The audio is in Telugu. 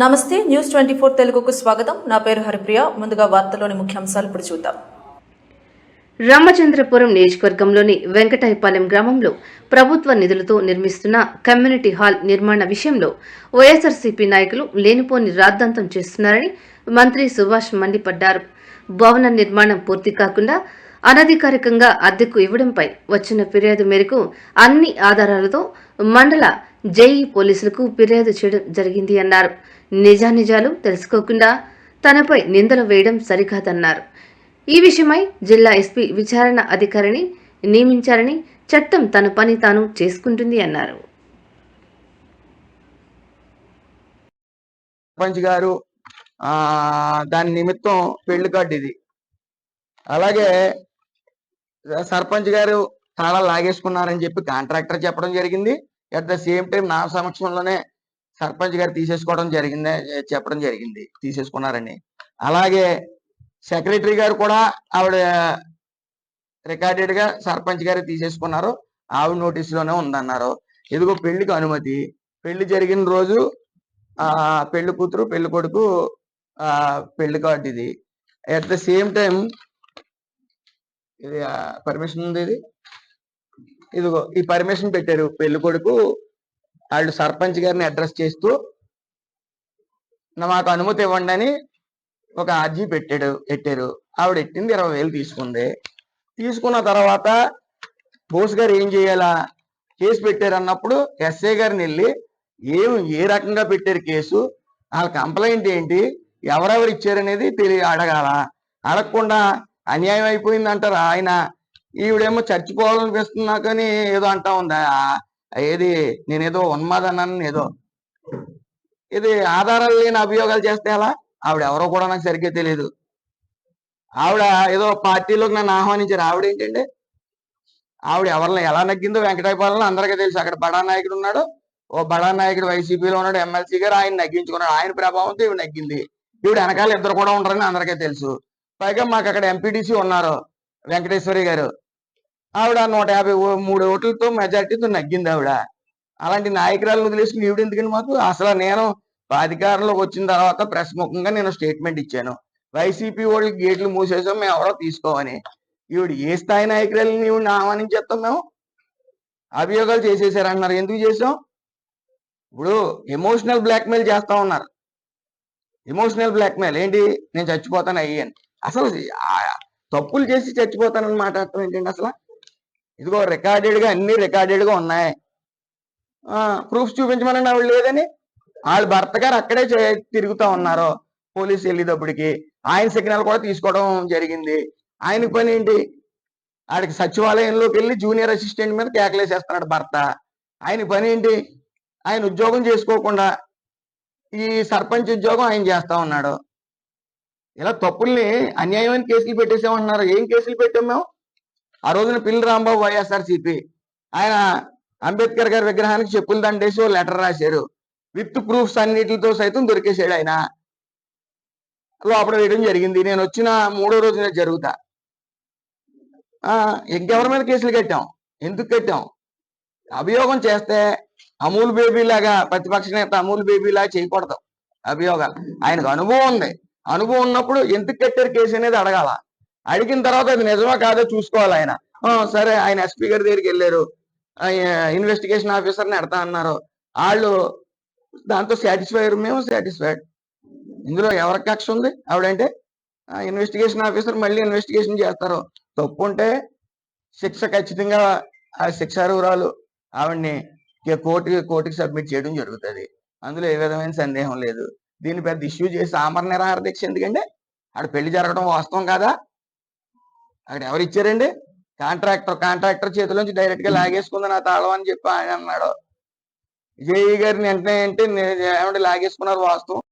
నమస్తే న్యూస్ 24 తెలుగుకు స్వాగతం. నా పేరు హరిప్రియ. ముందుగా వార్తల్లోని ముఖ్యాంశాలు ఇప్పుడు చూద్దాం. రామచంద్రపురం నియోజకవర్గంలోని వెంకటాయపాలెం గ్రామంలో ప్రభుత్వ నిధులతో నిర్మిస్తున్న కమ్యూనిటీ హాల్ నిర్మాణ విషయంలో వైఎస్ఆర్సీపీ నాయకులు లేనిపోని రాద్ధాంతం చేస్తున్నారని మంత్రి సుభాష్ మండిపడ్డారు. భవన నిర్మాణం పూర్తి కాకుండా అనధికారికంగా అద్దెకు ఇవ్వడంపై వచ్చిన ఫిర్యాదు మేరకు అన్ని ఆధారాలతో మండల జేఈ పోలీసులకు ఫిర్యాదు చేయడం జరిగింది అన్నారు. నిజానిజాలు తెలుసుకోకుండా తనపై నిందలు వేయడం సరికాదన్నారు. ఈ విషయమై జిల్లా ఎస్పీ విచారణ అధికారిని నియమించారని, చట్టం తన పని తాను చేసుకుంటుంది అన్నారు. సర్పంచ్ గారు దాని నిమిత్తం పెళ్లి కార్డు ఇది. అలాగే సర్పంచ్ గారు తాళాలు లాగేసుకున్నారని చెప్పి కాంట్రాక్టర్ చెప్పడం జరిగింది. అట్ ద సేమ్ టైం నా సమక్షంలోనే సర్పంచ్ గారు తీసేసుకోవడం జరిగింది, చెప్పడం జరిగింది తీసేసుకున్నారని. అలాగే సెక్రటరీ గారు కూడా ఆవిడ రికార్డెడ్ గా సర్పంచ్ గారు తీసేసుకున్నారు, ఆవిడ నోటీసులోనే ఉందన్నారు. ఇదిగో పెళ్లికి అనుమతి, పెళ్లి జరిగిన రోజు పెళ్లి కూతురు పెళ్లి కొడుకు పెళ్లి కార్డు ఇది. అట్ ద సేమ్ టైం ఇది పర్మిషన్ ఉంది. ఇదిగో ఈ పర్మిషన్ పెట్టారు. పెళ్లి కొడుకు వాళ్ళు సర్పంచ్ గారిని అడ్రస్ చేస్తూ మాకు అనుమతి ఇవ్వండి అని ఒక అర్జీ పెట్టారు. ఆవిడ ఎట్టింది 20,000 తీసుకుంది. తీసుకున్న తర్వాత బోస్ గారు ఏం చేయాలా, కేసు పెట్టారు అన్నప్పుడు ఎస్ఐ గారిని వెళ్ళి ఏ రకంగా పెట్టారు కేసు, వాళ్ళ కంప్లైంట్ ఏంటి, ఎవరెవరు ఇచ్చారనేది అడగాల. అడగకుండా అన్యాయం అయిపోయింది అంటారు ఆయన. ఈవిడేమో చచ్చిపోవాలనిపిస్తున్నా కానీ ఏదో అంటా ఉందా, ఏది నేనేదో ఉన్మాదన్నాను ఏదో. ఇది ఆధారాలు లేని అభియోగాలు చేస్తే ఎలా? ఆవిడ ఎవరో కూడా నాకు సరిగ్గా తెలియదు. ఆవిడ ఏదో పార్టీలోకి నన్ను ఆహ్వానించారు. ఆవిడ ఏంటండి, ఆవిడ ఎవరిని ఎలా నగ్గిందో వెంకటాయపాలెంలో అందరికీ తెలుసు. అక్కడ బడా నాయకుడు ఉన్నాడు, ఓ బడా నాయకుడు వైసీపీలో ఉన్నాడు, ఎమ్మెల్సీ గారు, ఆయన నగ్గించుకున్నాడు. ఆయన ప్రభావంతో ఈవిడ నగ్గింది. ఈవిడ వెనకాల ఇద్దరు కూడా ఉంటారని అందరికీ తెలుసు. పైగా మాకు అక్కడ ఎంపీటీసీ ఉన్నారు వెంకటేశ్వరి గారు, ఆవిడ 153 ఓట్లతో మెజార్టీతో నగ్గింది ఆవిడ. అలాంటి నాయకురాలను వదిలేసుకుని ఈవిడ ఎందుకని మాకు? అసలు నేను అధికారంలోకి వచ్చిన తర్వాత ప్రెస్ ముఖంగా నేను స్టేట్మెంట్ ఇచ్చాను, వైసీపీ వాళ్ళకి గేట్లు మూసేసాం, మేము ఎవరో తీసుకోమని. ఈవిడ ఏ స్థాయి నాయకురాలని ఈవిడ ఆహ్వానించేస్తాం మేము? అభియోగాలు చేసేసారంటున్నారు. ఎందుకు చేసాం? ఇప్పుడు ఎమోషనల్ బ్లాక్మెయిల్ చేస్తా ఉన్నారు. ఎమోషనల్ బ్లాక్మెయిల్ ఏంటి, నేను చచ్చిపోతాను అయ్యాను. అసలు తప్పులు చేసి చచ్చిపోతానని మాట్లాడటం ఏంటండి అసలు? ఇదిగో రికార్డెడ్ గా, అన్ని రికార్డెడ్ గా ఉన్నాయి. ప్రూఫ్స్ చూపించమని ఆవిడ లేదని వాళ్ళ భర్త గారు అక్కడే తిరుగుతా ఉన్నారు. పోలీసు వెళ్ళేటప్పటికి ఆయన సిగ్నల్ కూడా తీసుకోవడం జరిగింది. ఆయన పని ఏంటి, ఆడికి సచివాలయంలోకి వెళ్ళి జూనియర్ అసిస్టెంట్ మీద కేకలేసేస్తున్నాడు భర్త. ఆయన పని ఏంటి, ఆయన ఉద్యోగం చేసుకోకుండా ఈ సర్పంచ్ ఉద్యోగం ఆయన చేస్తా ఉన్నాడు. ఇలా తప్పుల్ని అన్యాయమైన కేసులు పెట్టేసామంటున్నారు. ఏం కేసులు పెట్టాం మేము? ఆ రోజున పిల్లి రాంబాబు వైఎస్ఆర్సీపీ ఆయన అంబేద్కర్ గారి విగ్రహానికి చెప్పులు దండేసి ఓ లెటర్ రాశారు. విత్ ప్రూఫ్స్ అన్నిటితో సైతం దొరికేసాడు ఆయన. లోపల వేయడం జరిగింది. నేను వచ్చిన 3వ రోజున జరుగుతా. ఇంకెవరి మీద కేసులు కట్టాం? ఎందుకు కట్టాం? అభియోగం చేస్తే అమూల్ బేబీ లాగా, ప్రతిపక్ష నేత అమూల్ బేబీ లాగా చేయకూడదు అభియోగాలు. ఆయనకు అనుభవం ఉంది. అనుభవం ఉన్నప్పుడు ఎందుకు కట్టారు కేసు అనేది అడగాల. అడిగిన తర్వాత అది నిజమా కాదో చూసుకోవాలి ఆయన. సరే, ఆయన ఎస్పీ గారి దగ్గరికి వెళ్ళారు, ఇన్వెస్టిగేషన్ ఆఫీసర్ని ఎడతా అన్నారు. వాళ్ళు దాంతో సాటిస్ఫై అయ్యారు, మేము సాటిస్ఫైడ్. ఇందులో ఎవరి కక్ష ఉంది? ఆవిడంటే ఇన్వెస్టిగేషన్ ఆఫీసర్ మళ్ళీ ఇన్వెస్టిగేషన్ చేస్తారు. తప్పు ఉంటే శిక్ష ఖచ్చితంగా ఆ శిక్షార్హురాలు ఆవిడ్ని కోర్టుకి సబ్మిట్ చేయడం జరుగుతుంది. అందులో ఏ విధమైన సందేహం లేదు. దీన్ని పెద్ద ఇష్యూ చేసి ఆమర నిరాహార దీక్ష ఎందుకండి? ఆడ పెళ్లి జరగడం వాస్తవం కాదా? అక్కడ ఎవరు ఇచ్చారండి? కాంట్రాక్టర్ చేతిలోంచి డైరెక్ట్ గా లాగేసుకుంది నా తాళం అని చెప్పి ఆయన అన్నాడు. జేఈ గారిని వెంటనే అంటే ఏమంటే లాగేసుకున్నారు వాస్తవం.